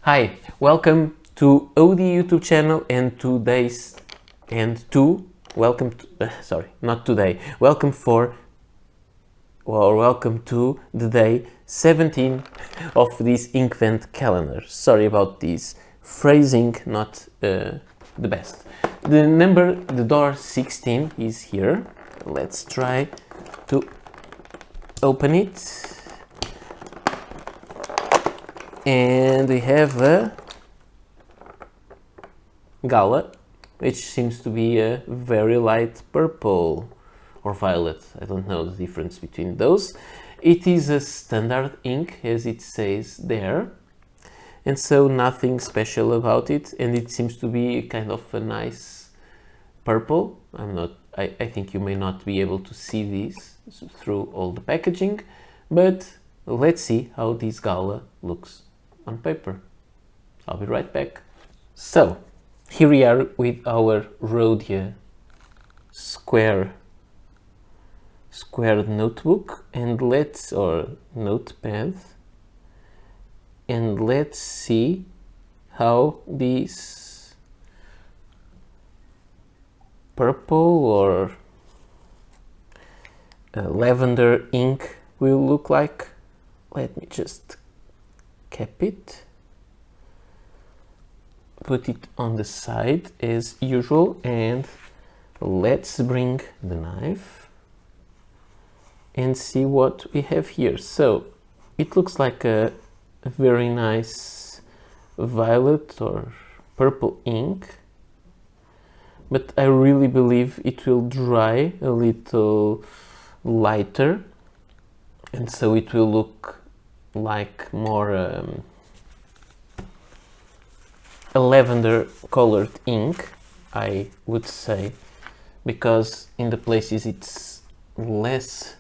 Hi, welcome to OD YouTube channel welcome to, sorry, not today, welcome to the day 17 of this Inkvent calendar. Sorry about this phrasing, not the best. The door 16 is here. Let's try to open it. And we have a gala, which seems to be a very light purple or violet. I don't know the difference between those. It is a standard ink, as it says there, and so nothing special about it, and it seems to be kind of a nice purple. I think you may not be able to see this through all the packaging, but let's see how this gala looks on paper. I'll be right back. So here we are with our Rhodia squared notebook and notepad, and let's see how this purple or lavender ink will look like. Let me just cap it, put it on the side as usual, and let's bring the knife and see what we have here. So it looks like a very nice violet or purple ink, but I really believe it will dry a little lighter, and so it will look like more a lavender colored ink, I would say, because in the places it's less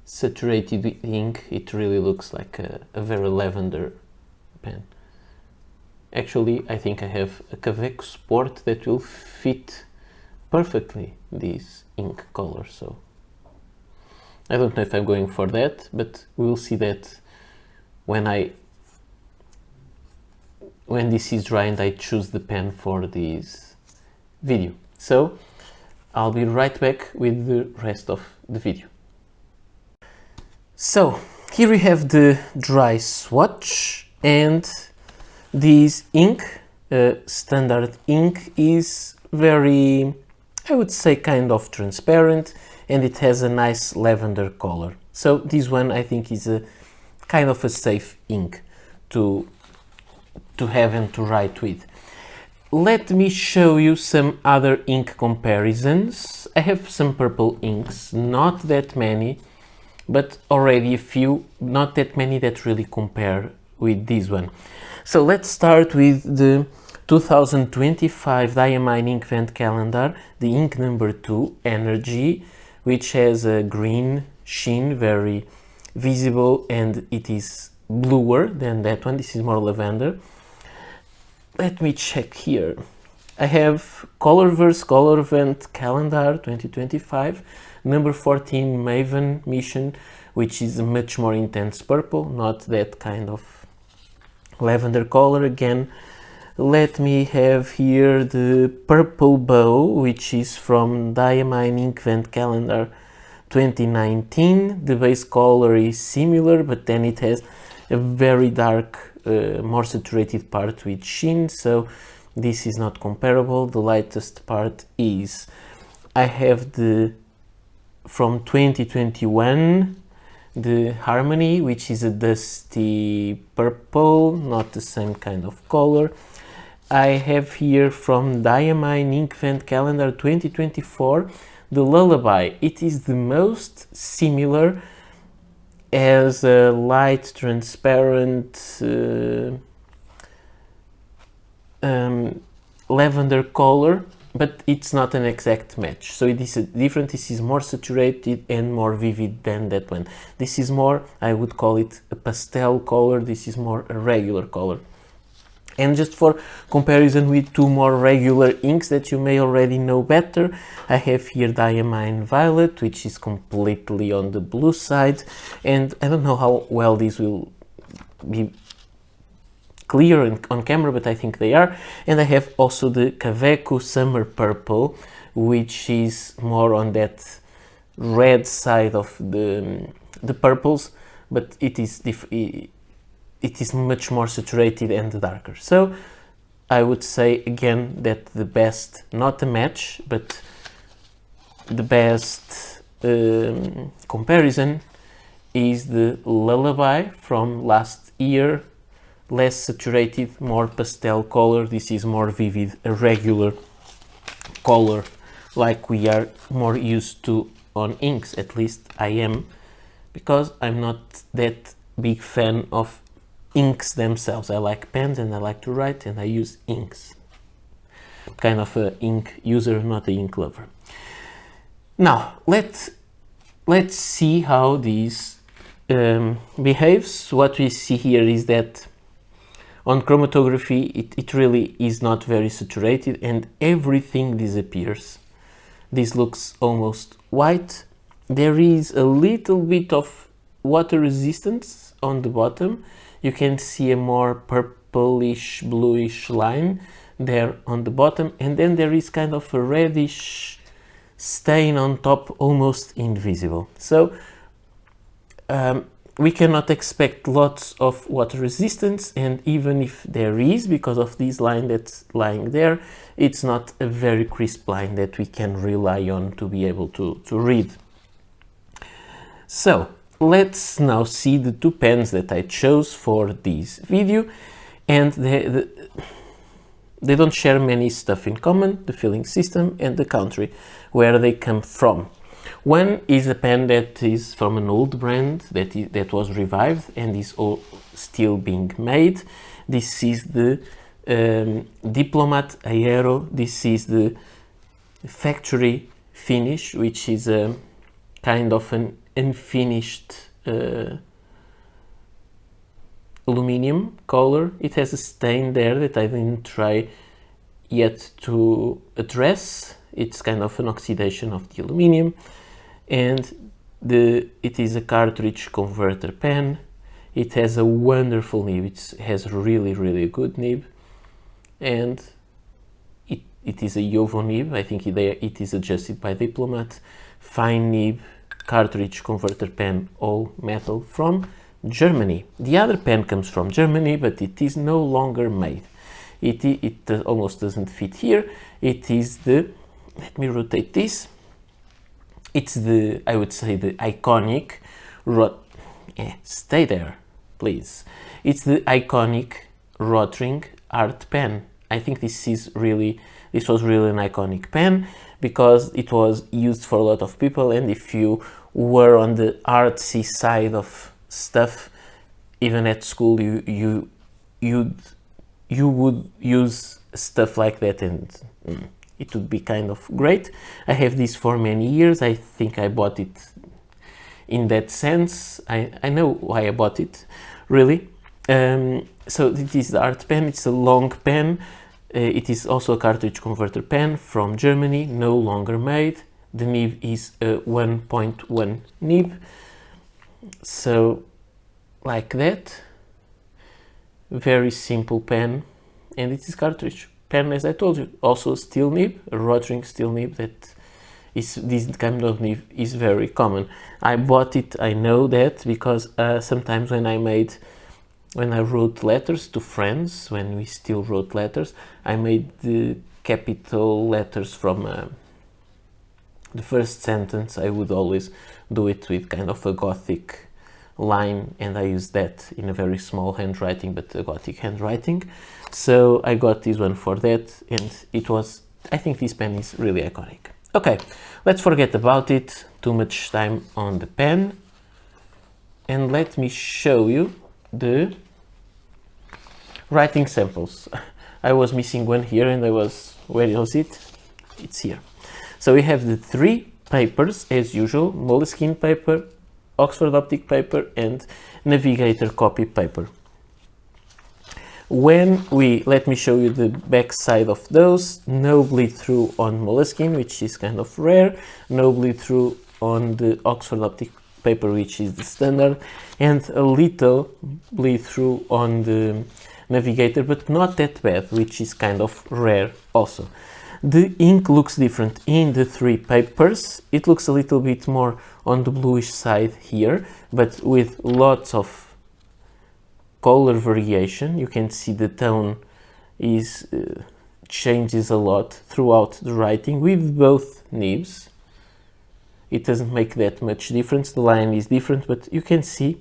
saturated with ink, it really looks like a very lavender pen. Actually, I think I have a Kaweco Sport that will fit perfectly this ink color, so I don't know if I'm going for that, but we'll see that when this is dry and I choose the pen for this video. So I'll be right back with the rest of the video. So here we have the dry swatch, and this ink, standard ink, is very, I would say, kind of transparent, and it has a nice lavender color. So this one I think is a kind of a safe ink to have and to write with. Let me show you some other ink comparisons. I have some purple inks, not that many, but already a few, not that many that really compare with this one. So let's start with the 2025 Diamine Inkvent Calendar, the ink number 2, Energy, which has a green sheen, very visible, and it is bluer than that one. This is more lavender. Let me check here. I have Colorverse Colorvent Calendar 2025, number 14 Maven Mission, which is a much more intense purple, not that kind of lavender color again. Let me have here the Purple Bow, which is from Diamine Inkvent Calendar 2019. The base color is similar, but then it has a very dark, more saturated part with sheen, so this is not comparable. The lightest part is. I have the from 2021 the Harmony, which is a dusty purple, not the same kind of color. I have here from Diamine Inkvent Calendar 2024 the Lullaby. It is the most similar as a light transparent lavender color, but it's not an exact match, so it is different. This is more saturated and more vivid than that one. This is more, I would call it a pastel color. This is more a regular color. And just for comparison with two more regular inks that you may already know better, I have here Diamine Violet, which is completely on the blue side, and I don't know how well this will be clear on camera, but I think they are. And I have also the Kaweco Summer Purple, which is more on that red side of the purples, but it is much more saturated and darker. So I would say again that the best, not a match, but the best comparison is the Lullaby from last year. Less saturated, more pastel color. This is more vivid, a regular color like we are more used to on inks. At least I am, because I'm not that big fan of inks themselves. I like pens and I like to write and I use inks. Kind of an ink user, not an ink lover. Now let's see how this behaves. What we see here is that on chromatography it really is not very saturated and everything disappears. This looks almost white. There is a little bit of water resistance on the bottom. You can see a more purplish bluish line there on the bottom, and then there is kind of a reddish stain on top, almost invisible. So we cannot expect lots of water resistance, and even if there is, because of this line that's lying there, it's not a very crisp line that we can rely on to be able to read. So let's now see the two pens that I chose for this video, and they don't share many stuff in common: the filling system and the country where they come from. One is a pen that is from an old brand that was revived and is still being made. This is the Diplomat Aero. This is the factory finish, which is a kind of an unfinished aluminum color. It has a stain there that I didn't try yet to address. It's kind of an oxidation of the aluminum. And it is a cartridge converter pen. It has a wonderful nib. It has really good nib, and it is a Jowo nib. I think it is adjusted by Diplomat. Fine nib, cartridge converter pen, all metal, from Germany. The other pen comes from Germany, but it is no longer made. It almost doesn't fit here. It is the, let me rotate this. It's the, I would say, the iconic, stay there, please. It's the iconic Rotring Art Pen. I think this was really an iconic pen because it was used for a lot of people, and if you were on the artsy side of stuff, even at school, you would use stuff like that, and it would be kind of great. I have this for many years. I think I bought it in that sense. I know why I bought it, really. So it is the art pen. It's a long pen. It is also a cartridge converter pen from Germany, no longer made. The nib is a 1.1 nib. So like that. Very simple pen, and it is cartridge pen, as I told you. Also steel nib, a Rotring steel nib. That is, this kind of nib is very common. I bought it, I know that, because sometimes when I wrote letters to friends, when we still wrote letters, I made the capital letters from the first sentence. I would always do it with kind of a Gothic line, and I used that in a very small handwriting, but a Gothic handwriting. So I got this one for that, and I think this pen is really iconic. Okay, let's forget about it, too much time on the pen, and let me show you the writing samples. I was missing one here, and where was it? It's here. So we have the 3 papers as usual: moleskin paper, Oxford optic paper, and navigator copy paper. Let me show you the back side of those. No bleed through on moleskin, which is kind of rare. No bleed through on the Oxford optic paper, which is the standard, and a little bleed through on the Navigator, but not that bad, which is kind of rare also. The ink looks different in the three papers. It looks a little bit more on the bluish side here, but with lots of color variation. You can see the tone is changes a lot throughout the writing with both nibs. It doesn't make that much difference. The line is different, but you can see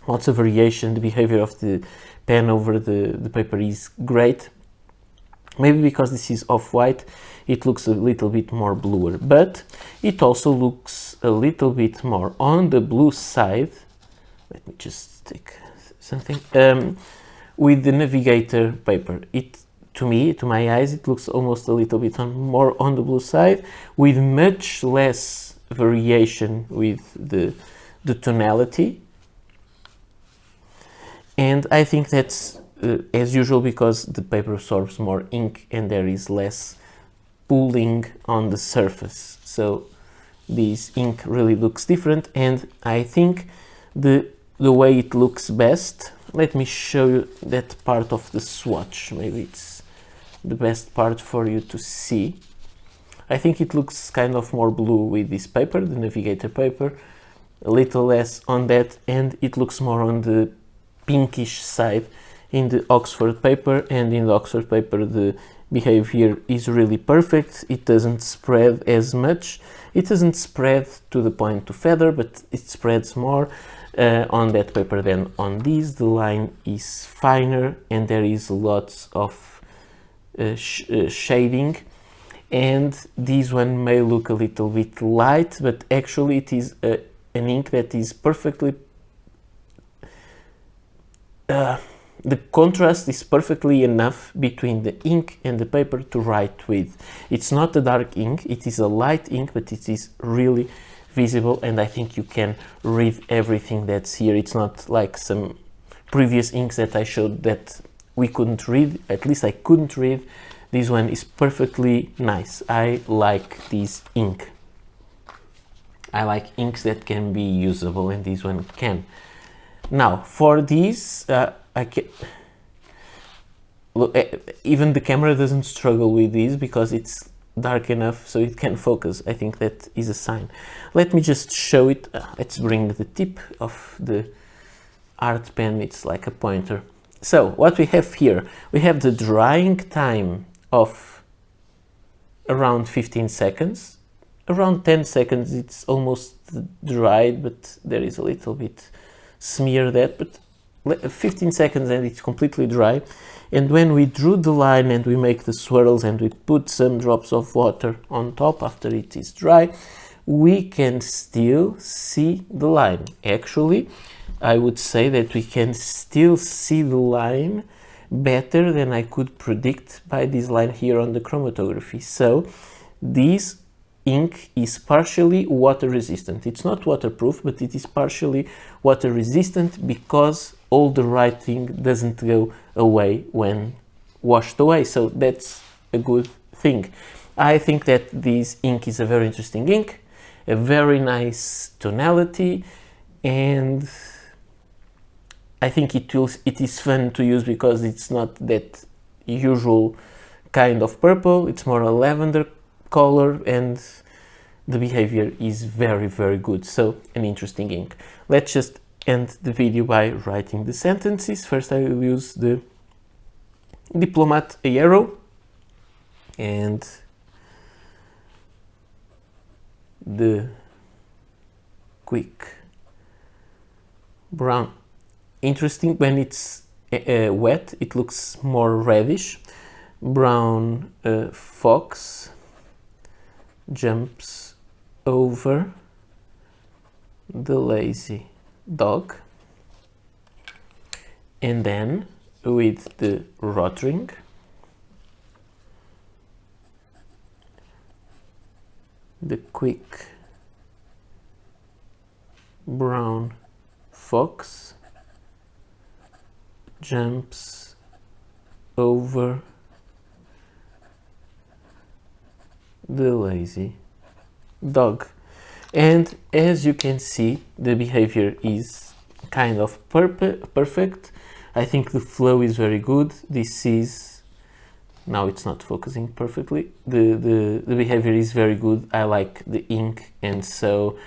lots of variation. The behavior of the pen over the paper is great. Maybe because this is off-white, it looks a little bit more bluer, but it also looks a little bit more on the blue side. Let me just take something. With the Navigator paper, to me, to my eyes, it looks almost a little bit more on the blue side, with much less variation with the tonality. And I think that's as usual, because the paper absorbs more ink and there is less pooling on the surface. So this ink really looks different, and I think the way it looks best, let me show you that part of the swatch. Maybe it's the best part for you to see. I think it looks kind of more blue with this paper, the Navigator paper, a little less on that, and it looks more on the pinkish side in the Oxford paper. And in the Oxford paper the behavior is really perfect. It doesn't spread as much. It doesn't spread to the point to feather, but it spreads more on that paper than on this. The line is finer and there is lots of shading, and this one may look a little bit light, but actually it is an ink that is perfectly the contrast is perfectly enough between the ink and the paper to write with. It's not a dark ink, it is a light ink, but it is really visible, and I think you can read everything that's here. It's not like some previous inks that I showed that we couldn't read, at least I couldn't read. This one is perfectly nice. I like this ink. I like inks that can be usable, and this one can. Now, for this, I can look, even the camera doesn't struggle with this because it's dark enough so it can focus. I think that is a sign. Let me just show it. Let's bring the tip of the art pen. It's like a pointer. So what we have here, we have the drying time of around 15 seconds. Around 10 seconds it's almost dried, but there is a little bit smear that, but 15 seconds and it's completely dry. And when we drew the line and we make the swirls and we put some drops of water on top after it is dry, we can still see the line. Actually, I would say that we can still see the line better than I could predict by this line here on the chromatography. So this ink is partially water resistant. It's not waterproof, but it is partially water resistant because all the writing doesn't go away when washed away. So that's a good thing. I think that this ink is a very interesting ink, a very nice tonality, and I think it is fun to use because it's not that usual kind of purple. It's more a lavender color, and the behavior is very, very good. So an interesting ink. Let's just end the video by writing the sentences. First I will use the Diplomat Aero and the Quick Brown. Interesting, when it's wet it looks more reddish. Brown fox jumps over the lazy dog. And then with the Rotring, the quick brown fox jumps over the lazy dog. And as you can see, the behavior is kind of perfect. I think the flow is very good. This is, now it's not focusing perfectly. The behavior is very good. I like the ink, and so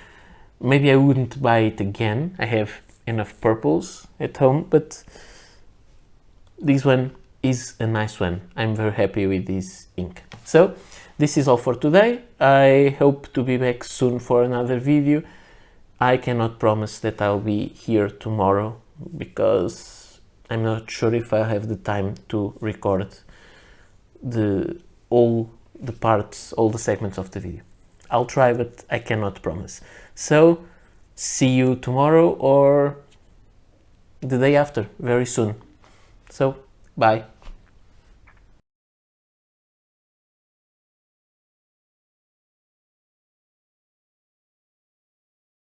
maybe I wouldn't buy it again. I have enough purples at home, but this one is a nice one. I'm very happy with this ink. So this is all for today. I hope to be back soon for another video. I cannot promise that I'll be here tomorrow because I'm not sure if I have the time to record all the parts, all the segments of the video. I'll try, but I cannot promise. So see you tomorrow or the day after, very soon. So bye.